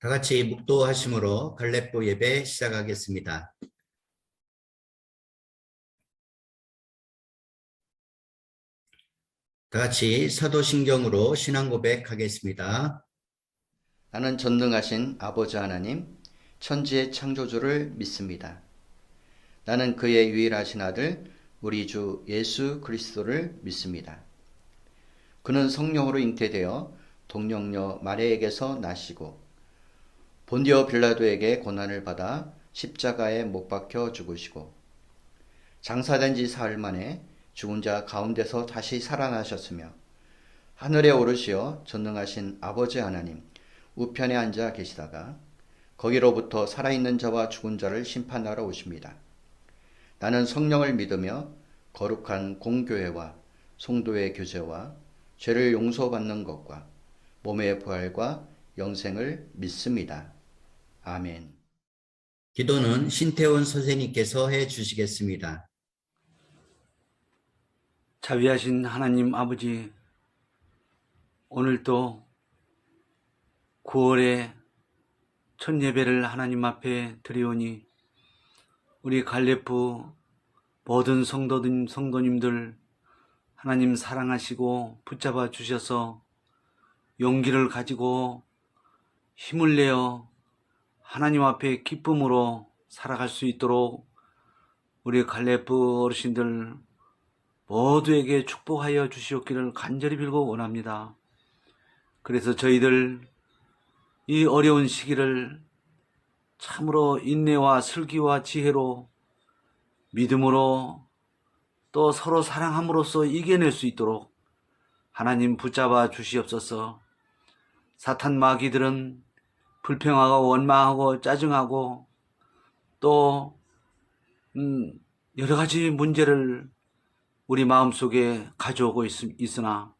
다 같이 묵도하심으로 갈렙보 예배 시작하겠습니다. 다 같이 사도신경으로 신앙 고백하겠습니다. 나는 전능하신 아버지 하나님, 천지의 창조주를 믿습니다. 나는 그의 유일하신 아들, 우리 주 예수 그리스도를 믿습니다. 그는 성령으로 잉태되어 동정녀 마리아에게서 나시고 본디오 빌라도에게 고난을 받아 십자가에 못 박혀 죽으시고 장사된 지 사흘 만에 죽은 자 가운데서 다시 살아나셨으며 하늘에 오르시어 전능하신 아버지 하나님 우편에 앉아 계시다가 거기로부터 살아있는 자와 죽은 자를 심판하러 오십니다. 나는 성령을 믿으며 거룩한 공교회와 성도의 교제와 죄를 용서받는 것과 몸의 부활과 영생을 믿습니다. 아멘. 기도는 신태원 선생님께서 해주시겠습니다. 자비하신 하나님 아버지, 오늘도 9월의 첫 예배를 하나님 앞에 드리오니 우리 갈렙부 모든 성도님들 하나님 사랑하시고 붙잡아 주셔서 용기를 가지고 힘을 내어 하나님 앞에 기쁨으로 살아갈 수 있도록 우리 갈렙부 어르신들 모두에게 축복하여 주시옵기를 간절히 빌고 원합니다. 그래서 저희들 이 어려운 시기를 참으로 인내와 슬기와 지혜로 믿음으로 또 서로 사랑함으로써 이겨낼 수 있도록 하나님 붙잡아 주시옵소서. 사탄 마귀들은 불평하고 원망하고 짜증하고 또 여러 가지 문제를 우리 마음속에 가져오고 있으나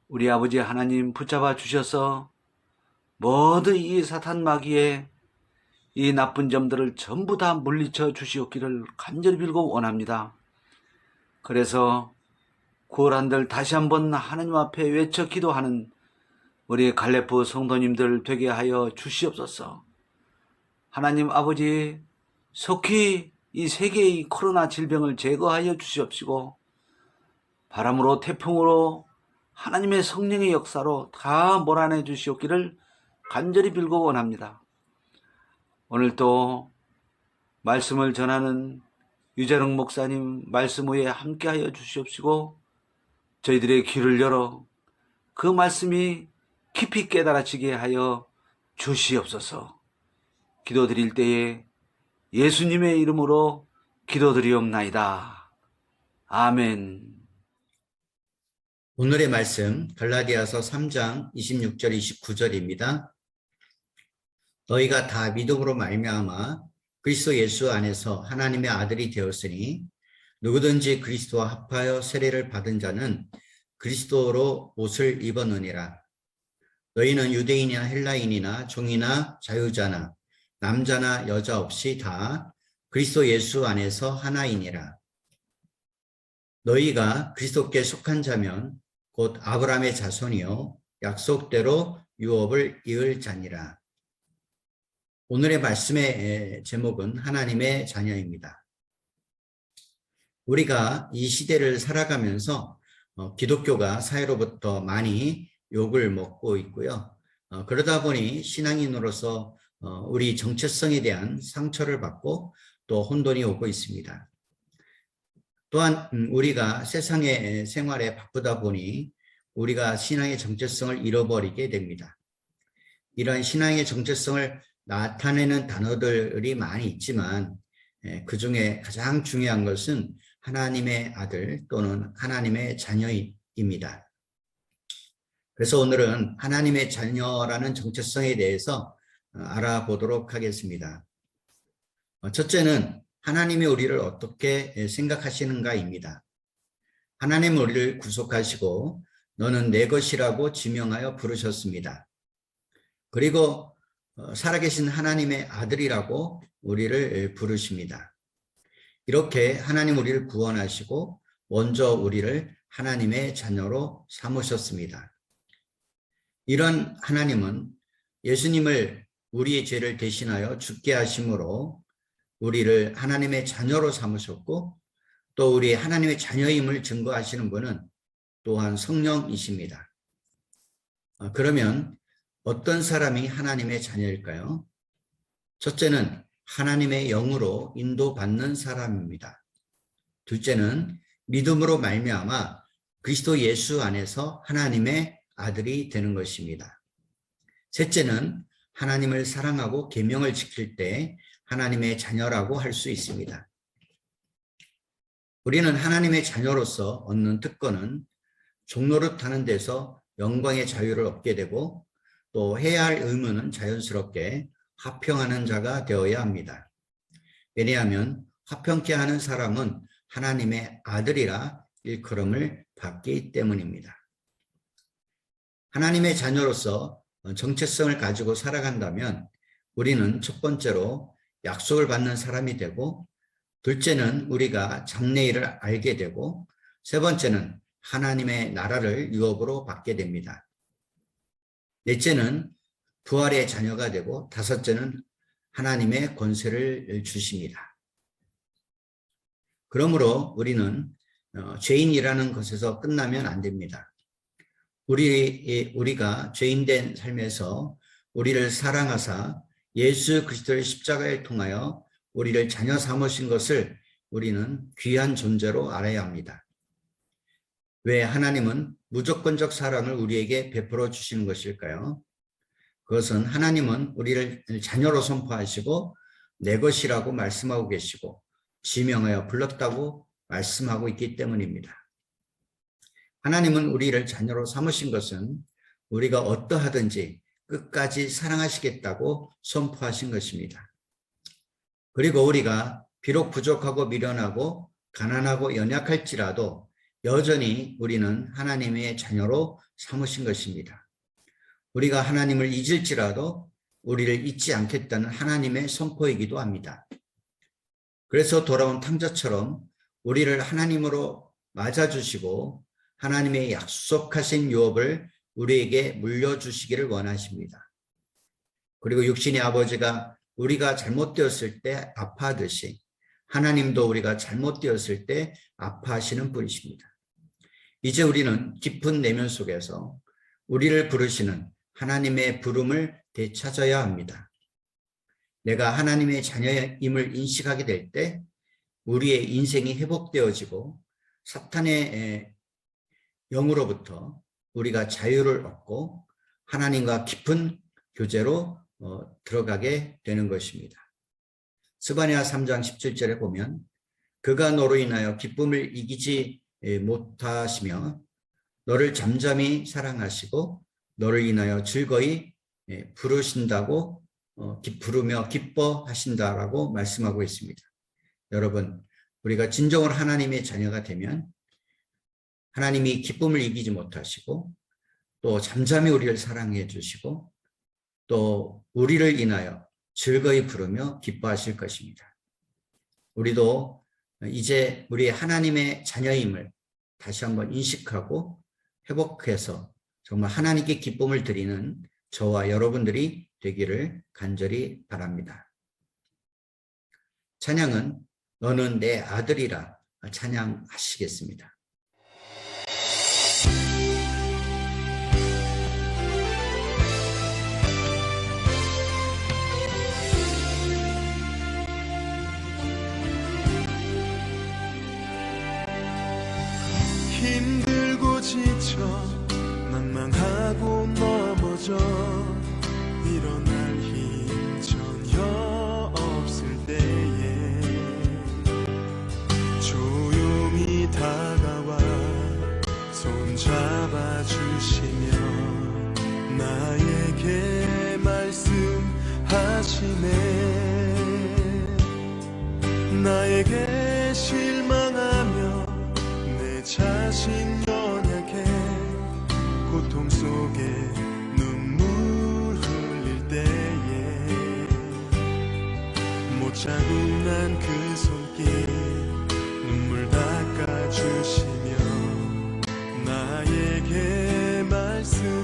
우리 아버지 하나님 붙잡아 주셔서 모든 이 사탄 마귀의 이 나쁜 점들을 전부 다 물리쳐 주시옵기를 간절히 빌고 원합니다. 그래서 9월 한들 다시 한번 하나님 앞에 외쳐 기도하는 우리 갈렙부 성도님들 되게 하여 주시옵소서. 하나님 아버지, 속히 이 세계의 코로나 질병을 제거하여 주시옵시고 바람으로 태풍으로 하나님의 성령의 역사로 다 몰아내 주시옵기를 간절히 빌고 원합니다. 오늘도 말씀을 전하는 유재롱 목사님 말씀 후에 함께하여 주시옵시고 저희들의 귀를 열어 그 말씀이 깊이 깨달아지게 하여 주시옵소서. 기도드릴 때에 예수님의 이름으로 기도드리옵나이다. 아멘. 오늘의 말씀 갈라디아서 3장 26절 29절입니다. 너희가 다 믿음으로 말미암아 그리스도 예수 안에서 하나님의 아들이 되었으니 누구든지 그리스도와 합하여 세례를 받은 자는 그리스도로 옷을 입었느니라. 너희는 유대인이나 헬라인이나 종이나 자유자나 남자나 여자 없이 다 그리스도 예수 안에서 하나이니라. 너희가 그리스도께 속한 자면 곧 아브라함의 자손이요 약속대로 유업을 이을 자니라. 오늘의 말씀의 제목은 하나님의 자녀입니다. 우리가 이 시대를 살아가면서 기독교가 사회로부터 많이 욕을 먹고 있고요. 그러다 보니 신앙인으로서 우리 정체성에 대한 상처를 받고 또 혼돈이 오고 있습니다. 또한 우리가 세상의 생활에 바쁘다 보니 우리가 신앙의 정체성을 잃어버리게 됩니다. 이런 신앙의 정체성을 나타내는 단어들이 많이 있지만 그 중에 가장 중요한 것은 하나님의 아들 또는 하나님의 자녀입니다. 그래서 오늘은 하나님의 자녀라는 정체성에 대해서 알아보도록 하겠습니다. 첫째는 하나님이 우리를 어떻게 생각하시는가입니다. 하나님은 우리를 구속하시고 너는 내 것이라고 지명하여 부르셨습니다. 그리고 살아계신 하나님의 아들이라고 우리를 부르십니다. 이렇게 하나님 우리를 구원하시고 먼저 우리를 하나님의 자녀로 삼으셨습니다. 이런 하나님은 예수님을 우리의 죄를 대신하여 죽게 하심으로 우리를 하나님의 자녀로 삼으셨고 또 우리 하나님의 자녀임을 증거하시는 분은 또한 성령이십니다. 그러면 어떤 사람이 하나님의 자녀일까요? 첫째는 하나님의 영으로 인도받는 사람입니다. 둘째는 믿음으로 말미암아 그리스도 예수 안에서 하나님의 아들이 되는 것입니다. 셋째는 하나님을 사랑하고 계명을 지킬 때 하나님의 자녀라고 할 수 있습니다. 우리는 하나님의 자녀로서 얻는 특권은 종노릇하는 데서 영광의 자유를 얻게 되고 또 해야 할 의무는 자연스럽게 화평하는 자가 되어야 합니다. 왜냐하면 화평케 하는 사람은 하나님의 아들이라 일컬음을 받기 때문입니다. 하나님의 자녀로서 정체성을 가지고 살아간다면 우리는 첫 번째로 약속을 받는 사람이 되고, 둘째는 우리가 장래일을 알게 되고, 세 번째는 하나님의 나라를 유업으로 받게 됩니다. 넷째는 부활의 자녀가 되고, 다섯째는 하나님의 권세를 주십니다. 그러므로 우리는 죄인이라는 것에서 끝나면 안 됩니다. 우리가 죄인된 삶에서 우리를 사랑하사 예수 그리스도의 십자가를 통하여 우리를 자녀 삼으신 것을 우리는 귀한 존재로 알아야 합니다. 왜 하나님은 무조건적 사랑을 우리에게 베풀어 주시는 것일까요? 그것은 하나님은 우리를 자녀로 선포하시고 내 것이라고 말씀하고 계시고 지명하여 불렀다고 말씀하고 있기 때문입니다. 하나님은 우리를 자녀로 삼으신 것은 우리가 어떠하든지 끝까지 사랑하시겠다고 선포하신 것입니다. 그리고 우리가 비록 부족하고 미련하고 가난하고 연약할지라도 여전히 우리는 하나님의 자녀로 삼으신 것입니다. 우리가 하나님을 잊을지라도 우리를 잊지 않겠다는 하나님의 선포이기도 합니다. 그래서 돌아온 탕자처럼 우리를 하나님으로 맞아주시고 하나님의 약속하신 유업을 우리에게 물려주시기를 원하십니다. 그리고 육신의 아버지가 우리가 잘못되었을 때 아파하듯이 하나님도 우리가 잘못되었을 때 아파하시는 분이십니다. 이제 우리는 깊은 내면 속에서 우리를 부르시는 하나님의 부름을 되찾아야 합니다. 내가 하나님의 자녀임을 인식하게 될 때 우리의 인생이 회복되어지고 사탄의 영으로부터 우리가 자유를 얻고 하나님과 깊은 교제로 들어가게 되는 것입니다. 스바냐 3장 17절에 보면 그가 너로 인하여 기쁨을 이기지 못하시며 너를 잠잠히 사랑하시고 너를 인하여 즐거이 부르신다고 부르며 기뻐하신다라고 말씀하고 있습니다. 여러분, 우리가 진정으로 하나님의 자녀가 되면 하나님이 기쁨을 이기지 못하시고 또 잠잠히 우리를 사랑해 주시고 또 우리를 인하여 즐거이 부르며 기뻐하실 것입니다. 우리도 이제 우리 하나님의 자녀임을 다시 한번 인식하고 회복해서 정말 하나님께 기쁨을 드리는 저와 여러분들이 되기를 간절히 바랍니다. 찬양은 너는 내 아들이라 찬양하시겠습니다. 힘들고 지쳐 낭망하고 넘어져 일어날 힘 전혀 없을 때에 조용히 다가와 손잡아 주시며 나에게 말씀하시네. 나에게 실망하며 내 자신 연약해 고통 속에 눈물 흘릴 때에 못 자국난 그 손길 눈물 닦아주시며 나에게 말씀하시네.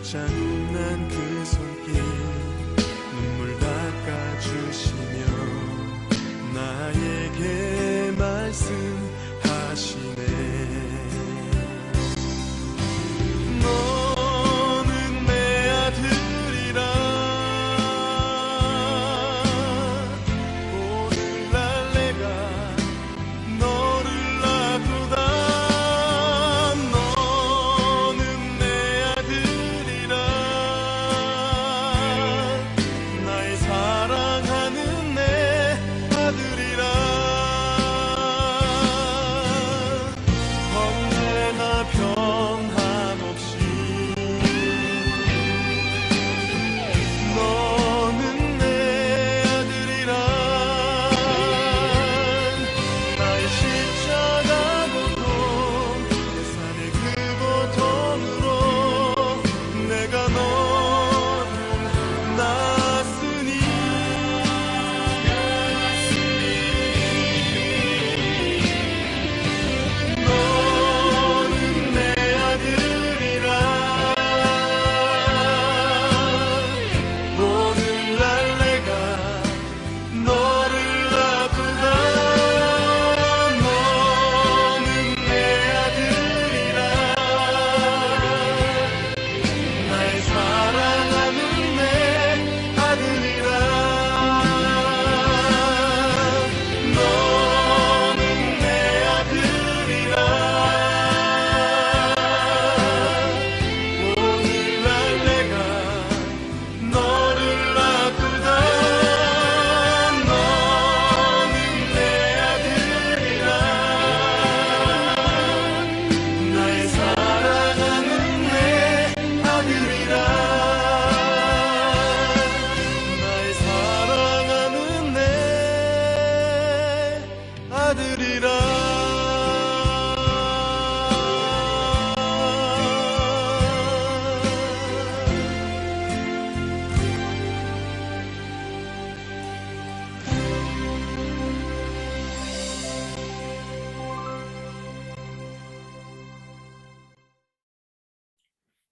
짜증난 그 손길 눈물 닦아주시며 나에게 말씀하시네. 너는 내 아들이라 오늘날 내가 너를 낳도다. 너는 내 아들이라 나의 사랑하는 내 아들이라. 언제나 변함없이 너는 내 아들이라. 나의 십자가 고통 내 삶의 그 고통으로 내가 너를 낳았으니. 너는 내 아들이라. 오늘날 내가 너를 낳도다. 너는 내 아들이라 나의 사랑하는 내 아들이라. 너는 내 아들이라. 오늘날 내가 너를 낳도다. 너는 내 아들이라 나의 사랑하는 내 아들이라. 나의 사랑하는 내 아들이라.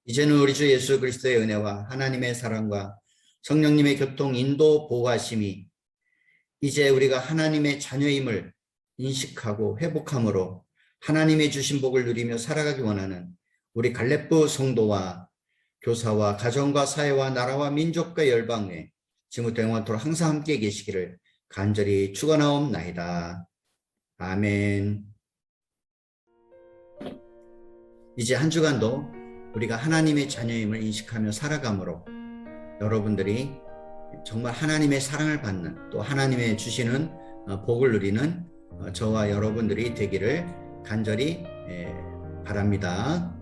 이제는 우리 주 예수 그리스도의 은혜와 하나님의 사랑과 성령님의 교통, 인도, 보호하심이 이제 우리가 하나님의 자녀임을 인식하고 회복함으로 하나님의 주신 복을 누리며 살아가기 원하는 우리 갈렙부 성도와 교사와 가정과 사회와 나라와 민족과 열방에 지금부터 영원토록 항상 함께 계시기를 간절히 축원하옵나이다. 아멘. 이제 한 주간도 우리가 하나님의 자녀임을 인식하며 살아가므로 여러분들이 정말 하나님의 사랑을 받는, 또 하나님의 주시는 복을 누리는 저와 여러분들이 되기를 간절히 바랍니다.